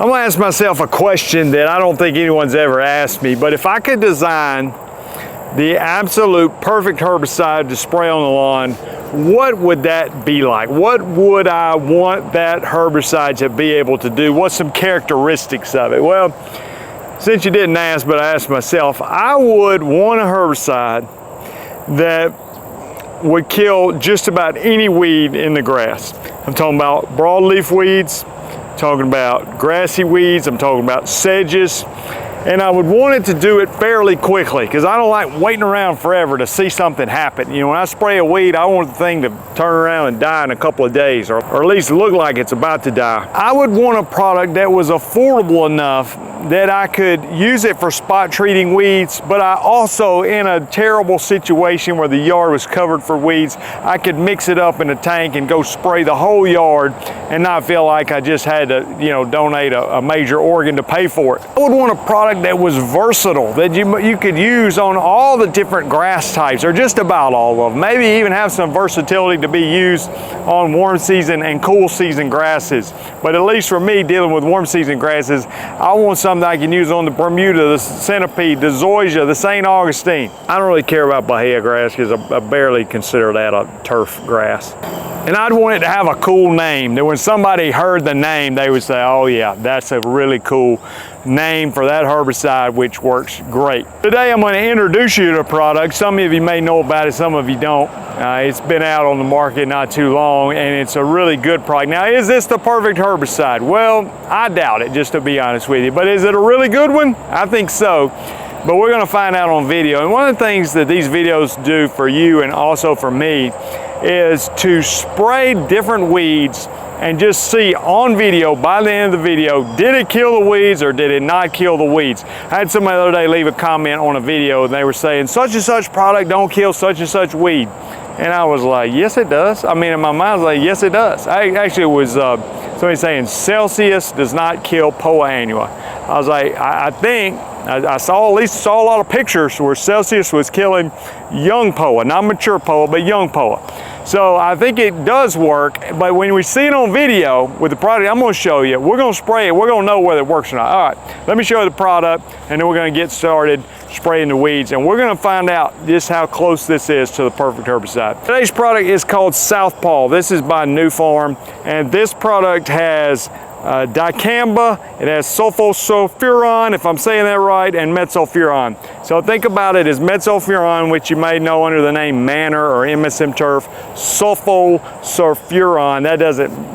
I'm gonna ask myself a question that I don't think anyone's ever asked me, but if I could design the absolute perfect herbicide to spray on the lawn, what would that be like? What would I want that herbicide to be able to do? What's some characteristics of it? Well, since you didn't ask, but I asked myself, I would want a herbicide that would kill just about any weed in the grass. I'm talking about broadleaf weeds, I'm talking about grassy weeds, I'm talking about sedges, and I would want it to do it fairly quickly because I don't like waiting around forever to see something happen. You know, when I spray a weed, I want the thing to turn around and die in a couple of days, or at least look like it's about to die. I would want a product that was affordable enough that I could use it for spot treating weeds, but I also, in a terrible situation where the yard was covered for weeds, I could mix it up in a tank and go spray the whole yard and not feel like I just had to, you know, donate a major organ to pay for it. I would want a product that was versatile, that you could use on all the different grass types, or just about all of them. Maybe even have some versatility to be used on warm season and cool season grasses. But at least for me, dealing with warm season grasses, I want something I can use on the Bermuda, the centipede, the zoysia, the St. Augustine. I don't really care about Bahia grass because I barely consider that a turf grass. And I'd want it to have a cool name, that when somebody heard the name, they would say, oh yeah, that's a really cool name for that herbicide, which works great. Today I'm going to introduce you to a product. Some of you may know about it, some of you don't. It's been out on the market not too long, and it's a really good product. Now, is this the perfect herbicide? Well, I doubt it, just to be honest with you. But is it a really good one? I think so. But we're going to find out on video. And one of the things that these videos do for you and also for me is to spray different weeds and just see on video, by the end of the video, did it kill the weeds or did it not kill the weeds? I had somebody the other day leave a comment on a video and they were saying, such and such product don't kill such and such weed. And I was like, yes it does. I mean, in my mind I was like, yes it does. Actually it was somebody saying Celsius does not kill Poa annua. I was like, I think, I saw, at least saw a lot of pictures where Celsius was killing young Poa, not mature Poa, but young Poa. So I think it does work, but when we see it on video with the product I'm going to show you, we're going to spray it, we're going to know whether it works or not. All right, let me show you the product, and then we're going to get started spraying the weeds, and we're going to find out just how close this is to the perfect herbicide. Today's product is called Southpaw. This is by New Farm, and this product has dicamba, it has sulfosulfuron, if I'm saying that right, and metsulfuron. So think about it as metsulfuron, which you may know under the name Manor or MSM turf, sulfosulfuron.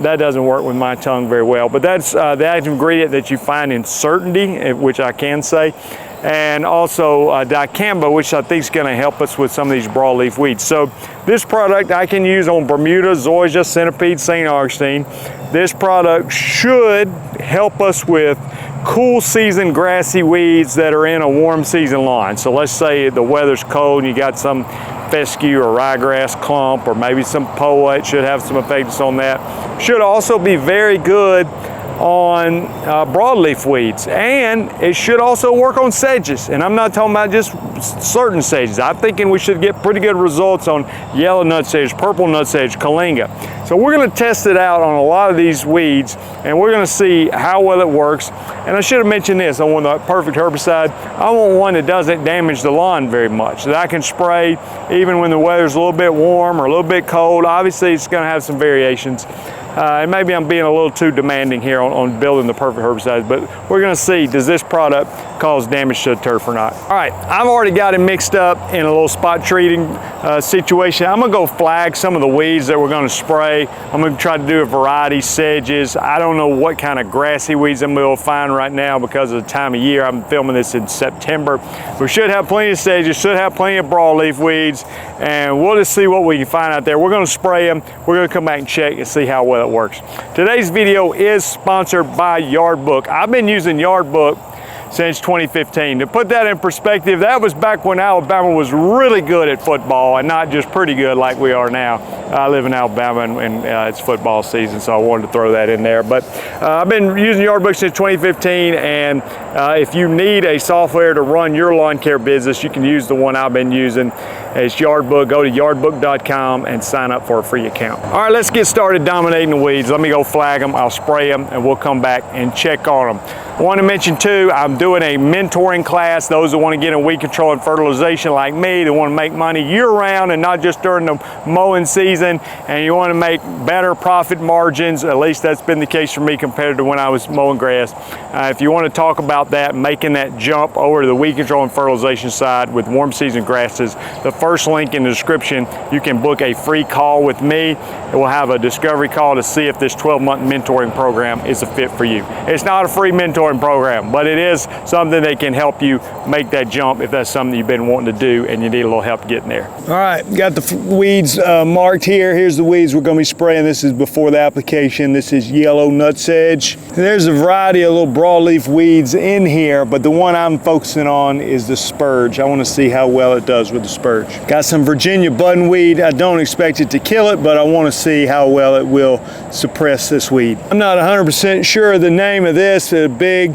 That doesn't work with my tongue very well, but that's the active ingredient that you find in Certainty, which I can say, and also dicamba, which I think is going to help us with some of these broadleaf weeds. So this product I can use on Bermuda, zoysia, centipede, St. Augustine. This product should help us with cool season grassy weeds that are in a warm season lawn. So let's say the weather's cold and you got some fescue or ryegrass clump or maybe some Poa. It should have some effects on that. Should also be very good on broadleaf weeds, and it should also work on sedges. And I'm not talking about just certain sedges. I'm thinking we should get pretty good results on yellow nut sedge, purple nut sedge, kalinga. So we're going to test it out on a lot of these weeds, and we're going to see how well it works. And I should have mentioned this, I want the perfect herbicide. I want one that doesn't damage the lawn very much, that I can spray even when the weather's a little bit warm or a little bit cold. Obviously it's going to have some variations. And maybe I'm being a little too demanding here on building the perfect herbicide, but we're going to see, does this product cause damage to the turf or not? All right, I've already got it mixed up in a little spot treating situation. I'm going to go flag some of the weeds that we're going to spray. I'm going to try to do a variety, sedges. I don't know what kind of grassy weeds I'm going to find right now because of the time of year. I'm filming this in September. We should have plenty of sedges, should have plenty of broadleaf weeds, and we'll just see what we can find out there. We're going to spray them. We're going to come back and check and see how well it works. Today's video is sponsored by Yardbook. I've been using Yardbook since 2015. To put that in perspective, that was back when Alabama was really good at football and not just pretty good like we are now. I live in Alabama and it's football season, so I wanted to throw that in there. But I've been using Yardbook since 2015, and if you need a software to run your lawn care business, you can use the one I've been using. It's Yardbook. Go to yardbook.com and sign up for a free account. All right, let's get started dominating the weeds. Let me go flag them. I'll spray them, and we'll come back and check on them. I want to mention too, I'm doing a mentoring class. Those that want to get in weed control and fertilization like me, that want to make money year-round and not just during the mowing season, and you want to make better profit margins. At least that's been the case for me compared to when I was mowing grass. If you want to talk about that, making that jump over to the weed control and fertilization side with warm season grasses, the first link in the description, you can book a free call with me. We'll have a discovery call to see if this 12-month mentoring program is a fit for you. It's not a free mentoring program, but it is something that can help you make that jump if that's something you've been wanting to do and you need a little help getting there. All right, got the weeds marked here. Here's the weeds we're going to be spraying. This is before the application. This is yellow nut sedge. There's a variety of little broadleaf weeds in here, but the one I'm focusing on is the spurge. I want to see how well it does with the spurge. Got some Virginia buttonweed. I don't expect it to kill it, but I want to see how well it will suppress this weed. I'm not 100% sure of the name of this. A big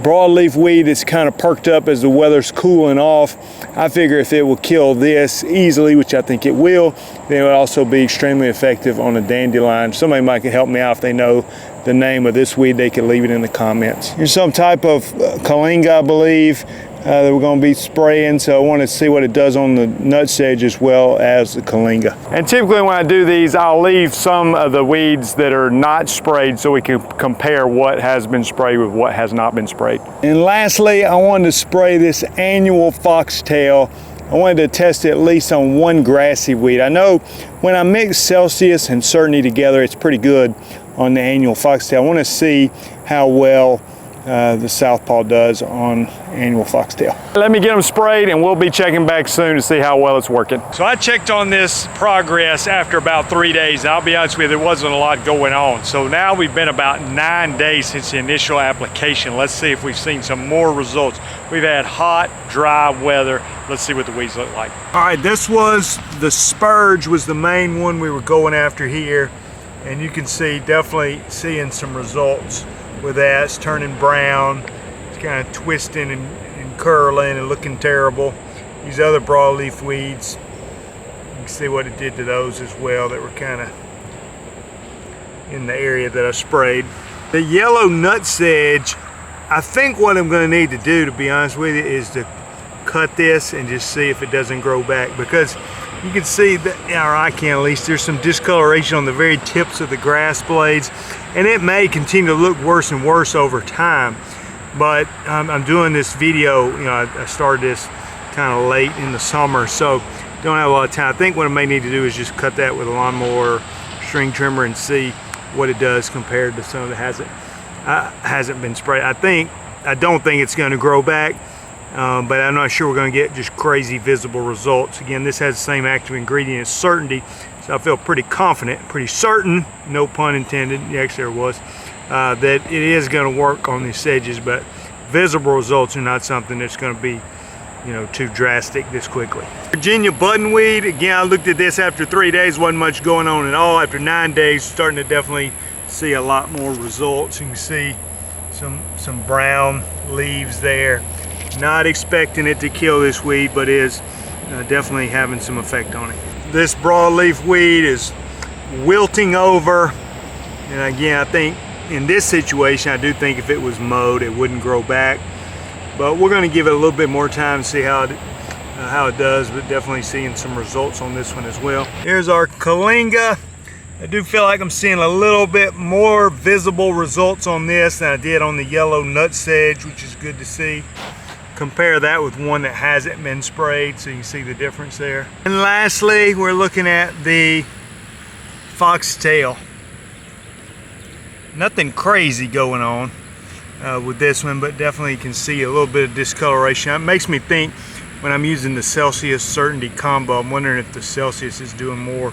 broadleaf weed that's kind of perked up as the weather's cooling off. I figure if it will kill this easily, which I think it will, then it would also be extremely effective on a dandelion. Somebody might help me out if they know the name of this weed. They can leave it in the comments. Here's some type of kalinga, I believe, that we're going to be spraying, so I want to see what it does on the nut sedge as well as the kalinga. And typically when I do these, I'll leave some of the weeds that are not sprayed so we can compare what has been sprayed with what has not been sprayed. And lastly, I wanted to spray this annual foxtail. I wanted to test it at least on one grassy weed. I know when I mix Celsius and Certainty together, it's pretty good on the annual foxtail. I want to see how well the Southpaw does on annual foxtail. Let me get them sprayed and we'll be checking back soon to see how well it's working. So I checked on this progress after about 3 days. I'll be honest with you, there wasn't a lot going on. So now we've been about 9 days since the initial application. Let's see if we've seen some more results. We've had hot, dry weather. Let's see what the weeds look like. All right, this was the spurge, was the main one we were going after here. And you can see, definitely seeing some results with that. It's turning brown, it's kind of twisting and curling and looking terrible. These other broadleaf weeds, you can see what it did to those as well that were kind of in the area that I sprayed. The yellow nut sedge, I think what I'm going to need to do, to be honest with you, is to cut this and just see if it doesn't grow back, because you can see that, or I can at least, there's some discoloration on the very tips of the grass blades, and it may continue to look worse and worse over time. But I'm doing this video, you know, I started this kind of late in the summer, so don't have a lot of time. I think what I may need to do is just cut that with a lawnmower, string trimmer, and see what it does compared to some that hasn't been sprayed. I don't think it's going to grow back. But I'm not sure we're going to get just crazy visible results. Again, this has the same active ingredient as Certainty, so I feel pretty confident, pretty certain, no pun intended, actually there was, that it is going to work on these sedges, but visible results are not something that's going to be, you know, too drastic this quickly. Virginia buttonweed, again, I looked at this after 3 days, wasn't much going on at all. After 9 days, starting to definitely see a lot more results. You can see some brown leaves there. Not expecting it to kill this weed, but is definitely having some effect on it. This broadleaf weed is wilting over, and again, I think in this situation, I do think if it was mowed, it wouldn't grow back. But we're going to give it a little bit more time and see how it does, but definitely seeing some results on this one as well. Here's our kalinga. I do feel like I'm seeing a little bit more visible results on this than I did on the yellow nut sedge, which is good to see. Compare that with one that hasn't been sprayed, so you can see the difference there. And lastly, we're looking at the foxtail. Nothing crazy going on with this one, but definitely you can see a little bit of discoloration. It makes me think, when I'm using the Celsius Certainty combo, I'm wondering if the Celsius is doing more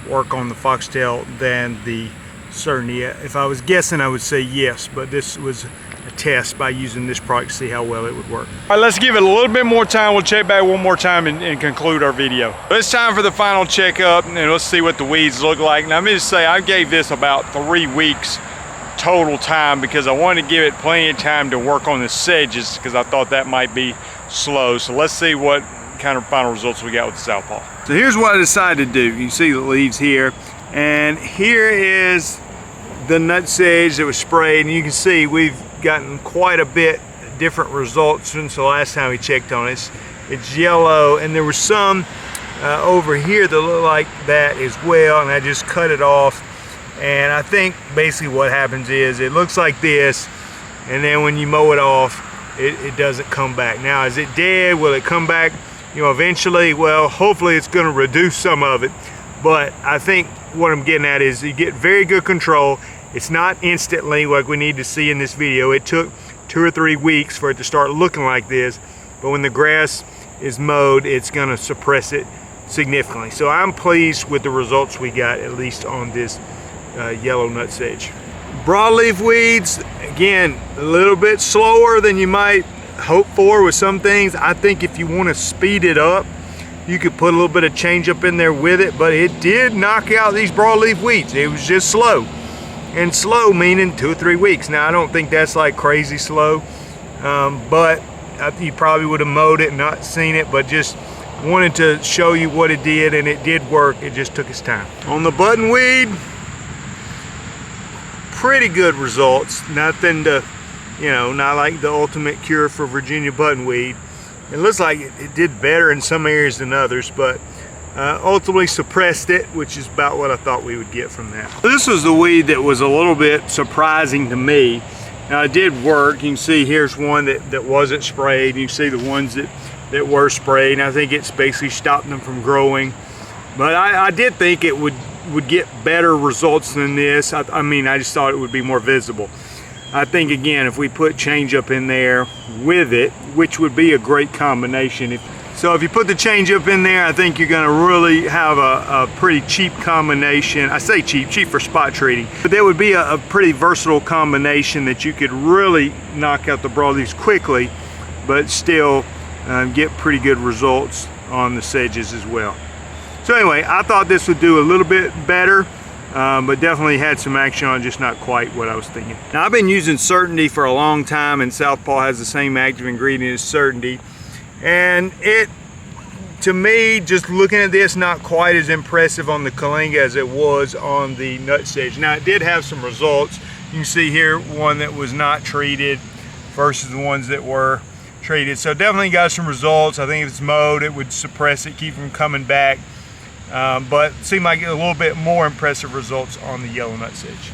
work on the foxtail than the Certainty. If I was guessing, I would say yes, but this was a test by using this product to see how well it would work. All right, let's give it a little bit more time. We'll check back one more time and conclude our video. It's time for the final checkup, and let's see what the weeds look like. Now, let me just say, I gave this about 3 weeks total time because I wanted to give it plenty of time to work on the sedges, because I thought that might be slow. So let's see what kind of final results we got with the Southpaw. So here's what I decided to do. You can see the leaves here, and here is the nut sedge that was sprayed, and you can see we've gotten quite a bit different results since the last time we checked on it. It's yellow, and there was some over here that look like that as well, and I just cut it off. And I think basically what happens is it looks like this, and then when you mow it off, it doesn't come back. Now, is it dead? Will it come back, you know, eventually? Well, hopefully it's going to reduce some of it, but I think what I'm getting at is you get very good control. It's not instantly like we need to see in this video. It took 2 or 3 weeks for it to start looking like this, but when the grass is mowed, it's going to suppress it significantly. So I'm pleased with the results we got, at least on this yellow nut sedge. Broadleaf weeds, again, a little bit slower than you might hope for with some things. I think if you want to speed it up, you could put a little bit of change up in there with it, but it did knock out these broadleaf weeds. It was just slow. And slow meaning 2 or 3 weeks. Now, I don't think that's like crazy slow, but you probably would have mowed it and not seen it, but just wanted to show you what it did, and it did work. It just took its time. On the buttonweed, pretty good results. Nothing to, you know, not like the ultimate cure for Virginia buttonweed. It looks like it did better in some areas than others, but ultimately suppressed it, which is about what I thought we would get from that. This was the weed that was a little bit surprising to me. Now, it did work. You can see here's one that wasn't sprayed. You can see the ones that were sprayed, and I think it's basically stopped them from growing. But I did think it would get better results than this. I mean, I just thought it would be more visible. I think, again, if we put change up in there with it, which would be a great combination. So if you put the change up in there, I think you're going to really have a pretty cheap combination. I say cheap for spot treating, but that would be a pretty versatile combination that you could really knock out the broadleaves quickly, but still get pretty good results on the sedges as well. So anyway, I thought this would do a little bit better, but definitely had some action on, just not quite what I was thinking. Now, I've been using Certainty for a long time, and Southpaw has the same active ingredient as Certainty. And it, to me, just looking at this, not quite as impressive on the Kalinga as it was on the nut sedge. Now, it did have some results. You can see here one that was not treated versus the ones that were treated. So definitely got some results. I think if it's mowed, it would suppress it, keep from coming back. But it seemed like a little bit more impressive results on the yellow nut sedge.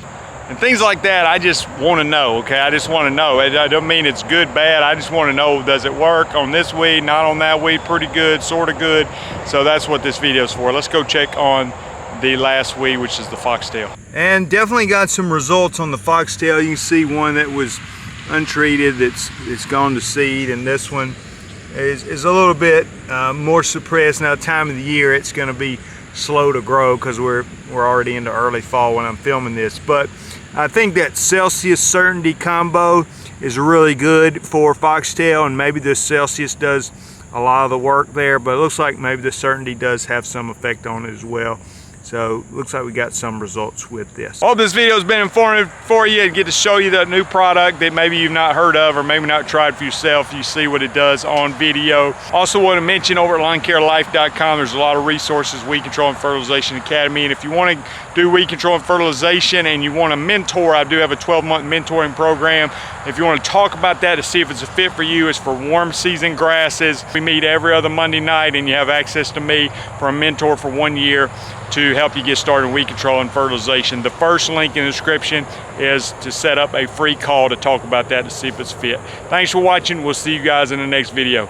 And things like that, I just want to know, okay? I just want to know. I don't mean it's good, bad. I just want to know, does it work on this weed, not on that weed, pretty good, sort of good. So that's what this video is for. Let's go check on the last weed, which is the foxtail. And definitely got some results on the foxtail. You can see one that was untreated that's gone to seed, and this one is a little bit more suppressed. Now, time of the year, it's going to be slow to grow because we're already into early fall when I'm filming this. But I think that Celsius Certainty combo is really good for foxtail, and maybe the Celsius does a lot of the work there, but it looks like maybe the Certainty does have some effect on it as well. So looks like we got some results with this. Hope this video has been informative for you and get to show you that new product that maybe you've not heard of or maybe not tried for yourself. You see what it does on video. Also want to mention over at lawncarelife.com, there's a lot of resources, Weed Control and Fertilization Academy. And if you want to do weed control and fertilization and you want a mentor, I do have a 12-month mentoring program. If you want to talk about that to see if it's a fit for you, it's for warm season grasses. We meet every other Monday night, and you have access to me for a mentor for 1 year to help you get started in weed control and fertilization. The first link in the description is to set up a free call to talk about that to see if it's fit. Thanks for watching. We'll see you guys in the next video.